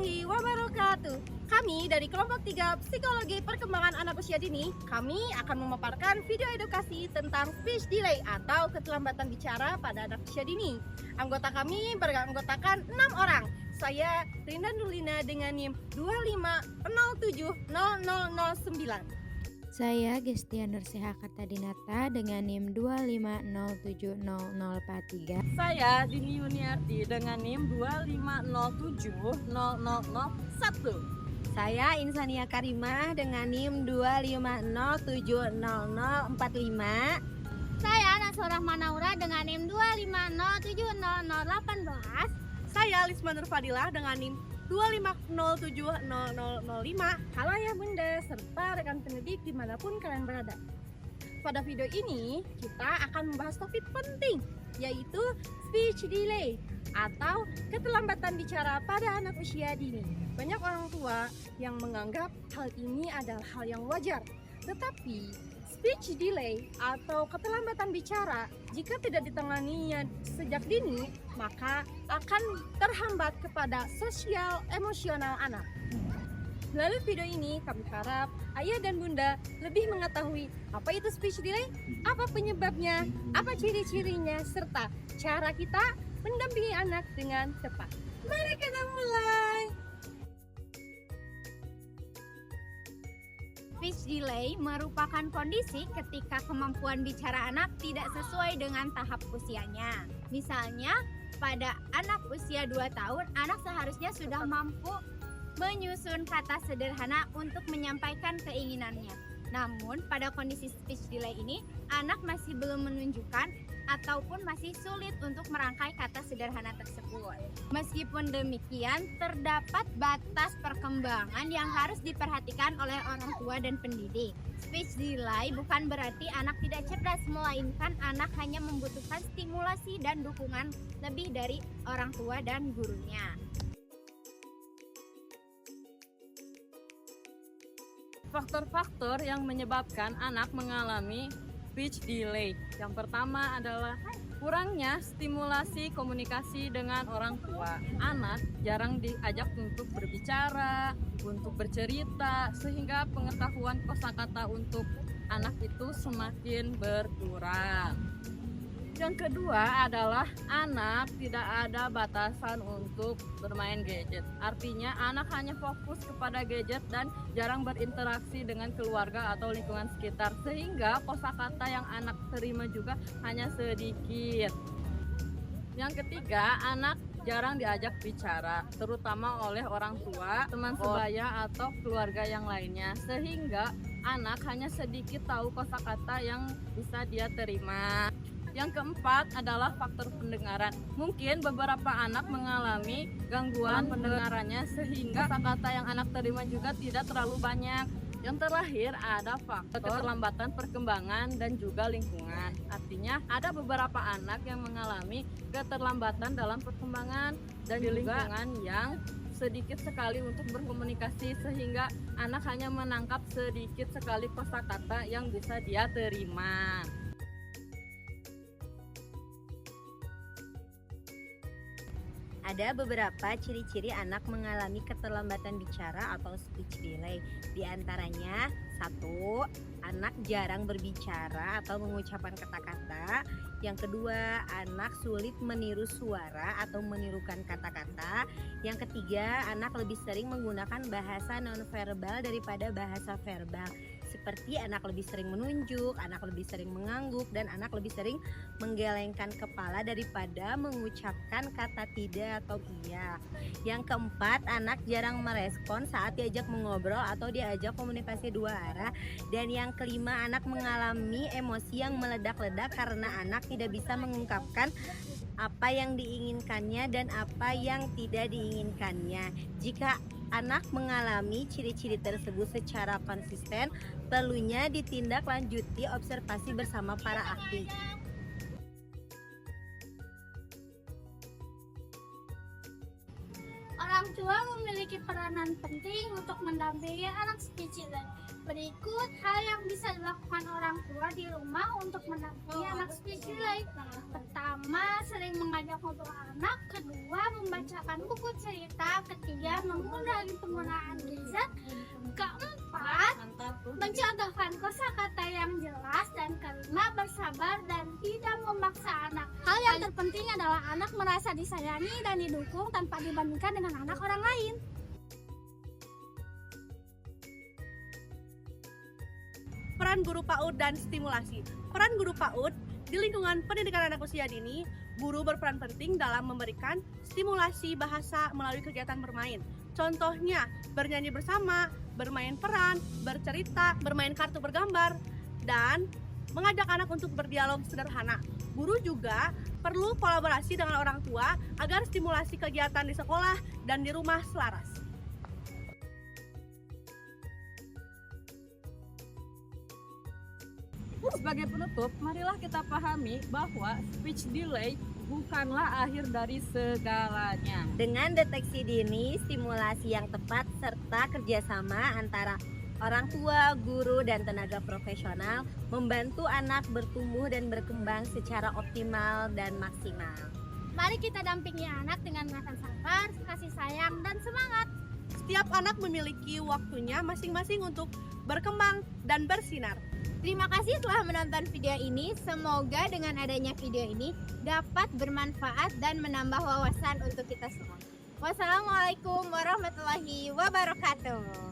warahmatullahi wabarakatuh. Kami dari kelompok 3 Psikologi Perkembangan Anak Usia Dini, kami akan memaparkan video edukasi tentang speech delay atau keterlambatan bicara pada anak usia dini. Anggota kami beranggotakan 6 orang. Saya Rinda Nurlina dengan NIM 25070009. Saya Gestia Nurseha Kartadinata dengan NIM 25070043. Saya Dini Yuniarti dengan NIM 25070001. Saya Insania Karimah dengan NIM 25070045. Saya Nasrullah Manaura dengan NIM 25070018. Saya Lisma Nurfadilah dengan NIM 25070005. Halo ayah bunda serta rekan pendidik dimanapun kalian berada. Pada video ini kita akan membahas topik penting, yaitu speech delay atau keterlambatan bicara pada anak usia dini. Banyak orang tua yang menganggap hal ini adalah hal yang wajar, tetapi speech delay atau keterlambatan bicara jika tidak ditanganinya sejak dini, maka akan terhambat kepada sosial emosional anak. Melalui video ini kami harap ayah dan bunda lebih mengetahui apa itu speech delay, apa penyebabnya, apa ciri-cirinya, serta cara kita mendampingi anak dengan tepat. Mari kita mulai. Speech delay merupakan kondisi ketika kemampuan bicara anak tidak sesuai dengan tahap usianya. Misalnya, pada anak usia 2 tahun, anak seharusnya sudah mampu menyusun kata sederhana untuk menyampaikan keinginannya. Namun, pada kondisi speech delay ini, anak masih belum menunjukkan ataupun masih sulit untuk merangkai kata sederhana tersebut. Meskipun demikian, terdapat batas perkembangan yang harus diperhatikan oleh orang tua dan pendidik. Speech delay bukan berarti anak tidak cerdas, melainkan anak hanya membutuhkan stimulasi dan dukungan lebih dari orang tua dan gurunya. Faktor-faktor yang menyebabkan anak mengalami speech delay. Yang pertama adalah kurangnya stimulasi komunikasi dengan orang tua. Anak jarang diajak untuk berbicara, untuk bercerita, sehingga pengetahuan kosakata untuk anak itu semakin berkurang. Yang kedua adalah anak tidak ada batasan untuk bermain gadget. Artinya anak hanya fokus kepada gadget dan jarang berinteraksi dengan keluarga atau lingkungan sekitar, sehingga kosakata yang anak terima juga hanya sedikit. Yang ketiga, anak jarang diajak bicara, terutama oleh orang tua, teman sebaya atau keluarga yang lainnya, sehingga anak hanya sedikit tahu kosakata yang bisa dia terima. Yang keempat adalah faktor pendengaran. Mungkin beberapa anak mengalami gangguan pendengarannya sehingga kata-kata yang anak terima juga tidak terlalu banyak. Yang terakhir ada faktor keterlambatan perkembangan dan juga lingkungan. Artinya ada beberapa anak yang mengalami keterlambatan dalam perkembangan dan di lingkungan yang sedikit sekali untuk berkomunikasi, sehingga anak hanya menangkap sedikit sekali kosakata yang bisa dia terima. Ada beberapa ciri-ciri anak mengalami keterlambatan bicara atau speech delay. Di antaranya, 1. Anak jarang berbicara atau mengucapkan kata-kata. Yang kedua, anak sulit meniru suara atau menirukan kata-kata. Yang ketiga, anak lebih sering menggunakan bahasa nonverbal daripada bahasa verbal. Seperti anak lebih sering menunjuk, anak lebih sering mengangguk, dan anak lebih sering menggelengkan kepala daripada mengucapkan kata tidak atau iya. Yang keempat, anak jarang merespon saat diajak mengobrol atau diajak komunikasi 2 arah. Dan yang kelima, anak mengalami emosi yang meledak-ledak karena anak tidak bisa mengungkapkan apa yang diinginkannya dan apa yang tidak diinginkannya. Jika anak mengalami ciri-ciri tersebut secara konsisten, perlunya ditindaklanjuti observasi bersama para ahli. Orang tua memiliki memiliki peranan penting untuk mendampingi anak speech delay. Berikut hal yang bisa dilakukan orang tua di rumah untuk mendampingi anak speech delay. Pertama, sering mengajak ngobrol anak. Kedua, membacakan buku cerita. Ketiga, mengurangi penggunaan gadget. Keempat, mencontohkan kosakata yang jelas. Dan kelima, bersabar dan tidak memaksa anak. Hal yang terpenting adalah anak merasa disayangi dan didukung tanpa dibandingkan dengan anak orang lain. Peran guru PAUD dan stimulasi. Peran guru PAUD di lingkungan pendidikan anak usia dini, guru berperan penting dalam memberikan stimulasi bahasa melalui kegiatan bermain. Contohnya, bernyanyi bersama, bermain peran, bercerita, bermain kartu bergambar, dan mengajak anak untuk berdialog sederhana. Guru juga perlu kolaborasi dengan orang tua agar stimulasi kegiatan di sekolah dan di rumah selaras. Sebagai penutup, marilah kita pahami bahwa speech delay bukanlah akhir dari segalanya. Dengan deteksi dini, stimulasi yang tepat, serta kerjasama antara orang tua, guru, dan tenaga profesional membantu anak bertumbuh dan berkembang secara optimal dan maksimal. Mari kita dampingi anak dengan rasa sabar, kasih sayang, dan semangat. Setiap anak memiliki waktunya masing-masing untuk berkembang dan bersinar. Terima kasih telah menonton video ini. Semoga dengan adanya video ini dapat bermanfaat dan menambah wawasan untuk kita semua. Wassalamualaikum warahmatullahi wabarakatuh.